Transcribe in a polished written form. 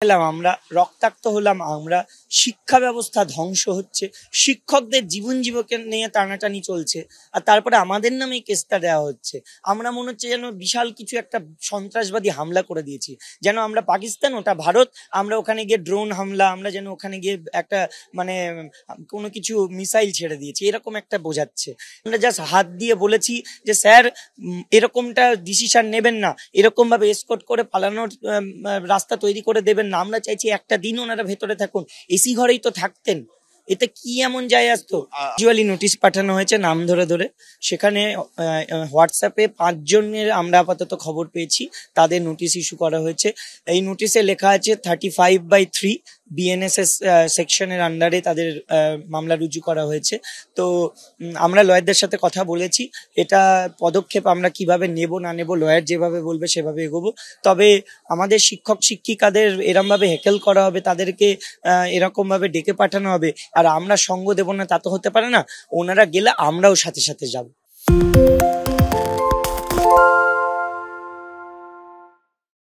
এলাম আমরা, রক্তাক্ত হলাম আমরা, শিক্ষা ব্যবস্থা ধ্বংস হচ্ছে, শিক্ষকদের জীবন জীবকে নিয়ে টানাটানি চলছে, আর তারপরে আমাদের নামে কেসটা দেওয়া হচ্ছে। আমরা মনে হচ্ছে যেন বিশাল কিছু একটা সন্ত্রাসবাদী হামলা করে দিয়েছি, যেন আমরা পাকিস্তান ওটা ভারত, আমরা ওখানে গিয়ে ড্রোন হামলা, আমরা যেন ওখানে গিয়ে একটা মানে কোনো কিছু মিসাইল ছেড়ে দিয়েছি এরকম একটা বোঝাচ্ছে। আমরা জাস্ট হাত দিয়ে বলেছি যে স্যার এরকমটা ডিসিশন নেবেন না, এরকম ভাবে এসকর্ট করে পালানোর রাস্তা তৈরি করে দেবেন না। আমরা চাইছি একটা দিন ওনারা ভেতরে থাকুন, এসি ঘরেই তো থাকতেন, এতে কি এমন যায় আসতো। ইউজুয়ালি নোটিশ পাঠানো হয়েছে নাম ধরে ধরে, সেখানে হোয়াটসঅ্যাপে 5 জনের আমরা আপাতত খবর পেয়েছি, তাদের নোটিশ ইস্যু করা হয়েছে। এই নোটিশে লেখা আছে 35/3 বিএনএসএস সেকশনের আন্ডারে তাদের মামলা রুজু করা হয়েছে। তো আমরা লয়ারদের সাথে কথা বলেছি, এটা পদক্ষেপ আমরা কিভাবে নেব না নেব লয়ার যেভাবে বলবে সেভাবে এগোবো। তবে আমাদের শিক্ষক শিক্ষিকাদের এরম ভাবে হেকেল করা হবে, তাদেরকে এরকম ভাবে ডেকে পাঠানো হবে, আর আমরা সঙ্গ দেব না তা তো হতে পারে না। ওনারা গেলে আমরাও সাথে সাথে যাব।